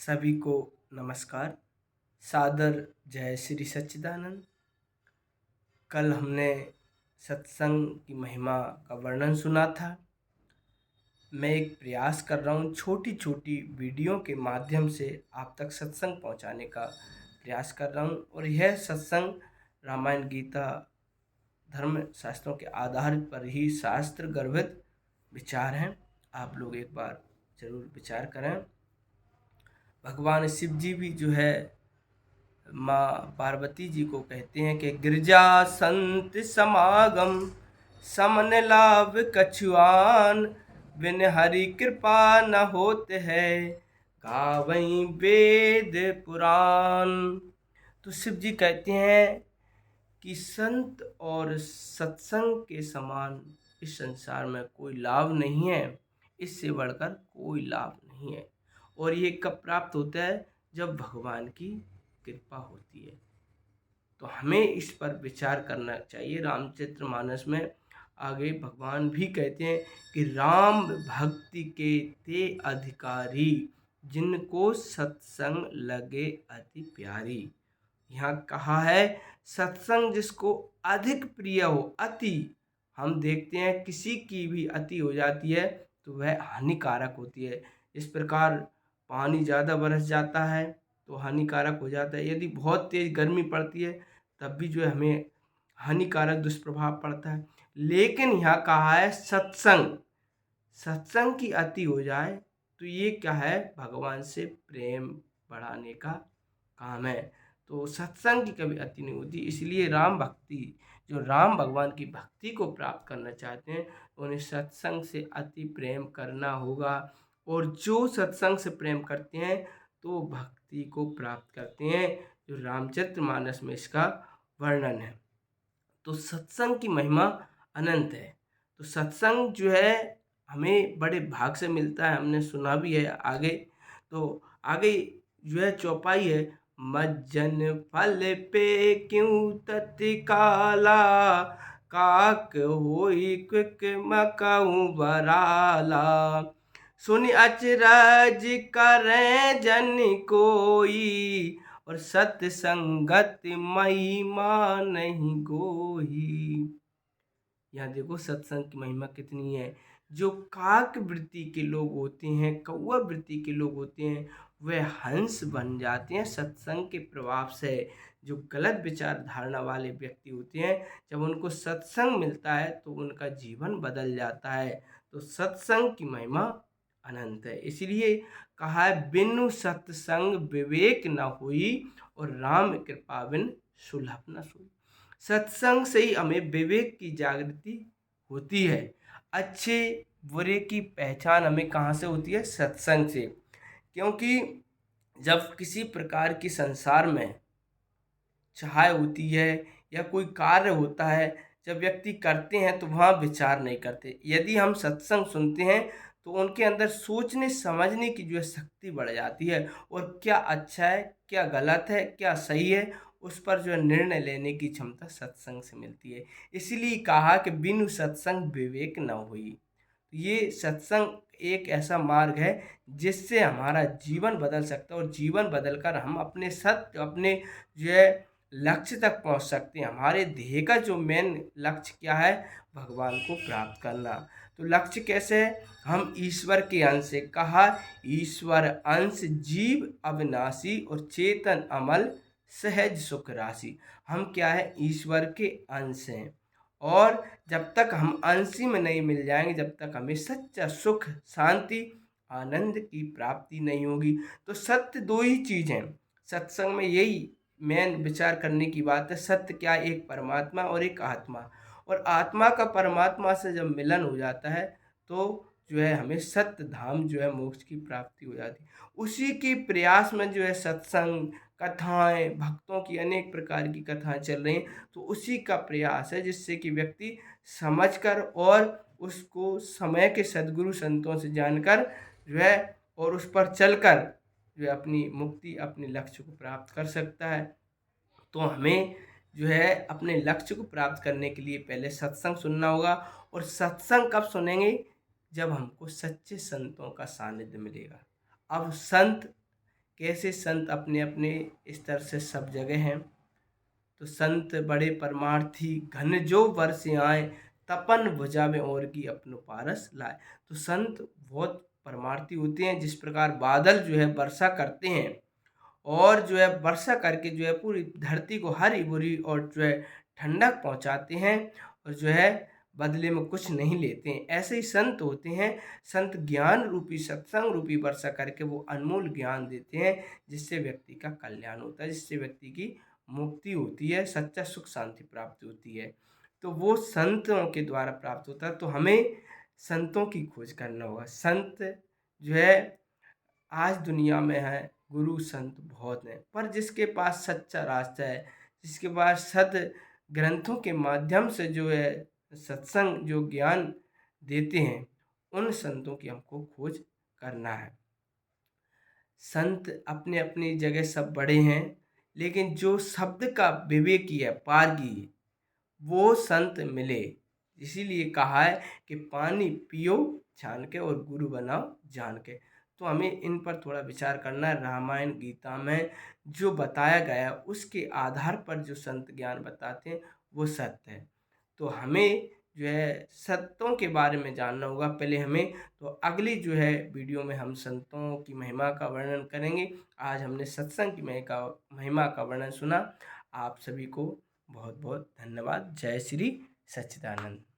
सभी को नमस्कार। सादर जय श्री सच्चिदानंद। कल हमने सत्संग की महिमा का वर्णन सुना था। मैं एक प्रयास कर रहा हूँ, छोटी छोटी वीडियो के माध्यम से आप तक सत्संग पहुँचाने का प्रयास कर रहा हूँ। और यह सत्संग रामायण, गीता, धर्म शास्त्रों के आधार पर ही शास्त्र गर्भित विचार हैं। आप लोग एक बार जरूर विचार करें। भगवान शिव जी भी जो है माँ पार्वती जी को कहते हैं कि गिरजा संत समागम समन लाभ कछुआन, बिन हरि कृपा न होत है गावई वेद पुराण। तो शिव जी कहते हैं कि संत और सत्संग के समान इस संसार में कोई लाभ नहीं है, इससे बढ़कर कोई लाभ नहीं है। और ये कब प्राप्त होता है? जब भगवान की कृपा होती है। तो हमें इस पर विचार करना चाहिए। रामचरितमानस में आगे भगवान भी कहते हैं कि राम भक्ति के ते अधिकारी, जिनको सत्संग लगे अति प्यारी। यहाँ कहा है सत्संग जिसको अधिक प्रिय हो। अति, हम देखते हैं किसी की भी अति हो जाती है तो वह हानिकारक होती है। इस प्रकार पानी ज़्यादा बरस जाता है तो हानिकारक हो जाता है। यदि बहुत तेज़ गर्मी पड़ती है तब भी जो है हमें हानिकारक दुष्प्रभाव पड़ता है। लेकिन यहाँ कहा है सत्संग, सत्संग की अति हो जाए तो ये क्या है? भगवान से प्रेम बढ़ाने का काम है। तो सत्संग की कभी अति नहीं होती। इसलिए राम भक्ति, जो राम भगवान की भक्ति को प्राप्त करना चाहते हैं उन्हें सत्संग से अति प्रेम करना होगा। और जो सत्संग से प्रेम करते हैं तो भक्ति को प्राप्त करते हैं, जो रामचरितमानस में इसका वर्णन है। तो सत्संग की महिमा अनंत है। तो सत्संग जो है हमें बड़े भाग से मिलता है, हमने सुना भी है। आगे जो है चौपाई है, मज्जन फल पे क्यों तत्काला, काक होई क्विक मकाऊ बराला, सुन अचरज करें जन कोई, और सत्संगत महिमा नहीं गोही। यहाँ देखो सत्संग की महिमा कितनी है। जो काक वृत्ति के लोग होते हैं, कौआ वृत्ति के लोग होते हैं, वे हंस बन जाते हैं सत्संग के प्रभाव से। जो गलत विचार धारणा वाले व्यक्ति होते हैं, जब उनको सत्संग मिलता है तो उनका जीवन बदल जाता है। तो सत्संग की महिमा अनंत है। इसलिए कहा है बिनु सत्संग विवेक न हुई, और राम कृपा बिन सुलभ न सोई। सत्संग से ही हमें विवेक की जागृति होती है। अच्छे बुरे की पहचान हमें कहाँ से होती है? सत्संग से। क्योंकि जब किसी प्रकार की संसार में चाह होती है या कोई कार्य होता है, जब व्यक्ति करते हैं तो वहाँ विचार नहीं करते। यदि हम सत्संग सुनते हैं तो उनके अंदर सोचने समझने की जो है शक्ति बढ़ जाती है, और क्या अच्छा है, क्या गलत है, क्या सही है, उस पर जो है निर्णय लेने की क्षमता सत्संग से मिलती है। इसीलिए कहा कि बिनु सत्संग विवेक न हुई। ये सत्संग एक ऐसा मार्ग है जिससे हमारा जीवन बदल सकता है, और जीवन बदलकर हम अपने अपने जो है लक्ष्य तक पहुंच सकते हैं। हमारे ध्येय का जो मेन लक्ष्य क्या है? भगवान को प्राप्त करना। तो लक्ष्य कैसे है? हम ईश्वर के अंश से, कहा ईश्वर अंश जीव अविनाशी, और चेतन अमल सहज सुख राशि। हम क्या है? ईश्वर के अंश हैं। और जब तक हम अंशी में नहीं मिल जाएंगे, जब तक हमें सच्चा सुख, शांति, आनंद की प्राप्ति नहीं होगी। तो सत्य दो ही चीज़ हैं सत्संग में, यही मेन विचार करने की बात है। सत्य क्या? एक परमात्मा और एक आत्मा। और आत्मा का परमात्मा से जब मिलन हो जाता है तो जो है हमें सत्य धाम जो है मोक्ष की प्राप्ति हो जाती है। उसी की प्रयास में जो है सत्संग, कथाएं, भक्तों की अनेक प्रकार की कथाएं चल रही हैं। तो उसी का प्रयास है जिससे कि व्यक्ति समझकर और उसको समय के सद्गुरु संतों से जानकर जो है और उस पर चलकर जो है अपनी मुक्ति, अपने लक्ष्य को प्राप्त कर सकता है। तो हमें जो है अपने लक्ष्य को प्राप्त करने के लिए पहले सत्संग सुनना होगा। और सत्संग कब सुनेंगे? जब हमको सच्चे संतों का सानिध्य मिलेगा। अब संत कैसे संत अपने अपने स्तर से सब जगह हैं। तो संत बड़े परमार्थी घन जो बरसे आए, तपन भुजा में और की अपनो पारस लाए। तो संत बहुत परमार्थी होते हैं। जिस प्रकार बादल जो है वर्षा करते हैं और जो है वर्षा करके जो है पूरी धरती को हरी भरी और जो है ठंडक पहुंचाते हैं और जो है बदले में कुछ नहीं लेते हैं, ऐसे ही संत होते हैं। संत ज्ञान रूपी सत्संग रूपी वर्षा करके वो अनमोल ज्ञान देते हैं, जिससे व्यक्ति का कल्याण होता है, जिससे व्यक्ति की मुक्ति होती है, सच्चा सुख शांति प्राप्त होती है। तो वो संतों के द्वारा प्राप्त होता है। तो हमें संतों की खोज करना होगा। संत जो है आज दुनिया में है, गुरु संत बहुत हैं, पर जिसके पास सच्चा रास्ता है, जिसके पास सद ग्रंथों के माध्यम से जो है सत्संग जो ज्ञान देते हैं, उन संतों की हमको खोज करना है। संत अपने अपनी जगह सब बड़े हैं, लेकिन जो शब्द का विवेकी है, पारगी है, वो संत मिले। इसीलिए कहा है कि पानी पियो छान के और गुरु बनाओ जान के। तो हमें इन पर थोड़ा विचार करना है। रामायण गीता में जो बताया गया उसके आधार पर जो संत ज्ञान बताते हैं वो सत्य है। तो हमें जो है संतों के बारे में जानना होगा पहले हमें। तो अगली जो है वीडियो में हम संतों की महिमा का वर्णन करेंगे। आज हमने सत्संग की महिमा का वर्णन सुना। आप सभी को बहुत बहुत धन्यवाद। जय श्री सच्चिदानंद।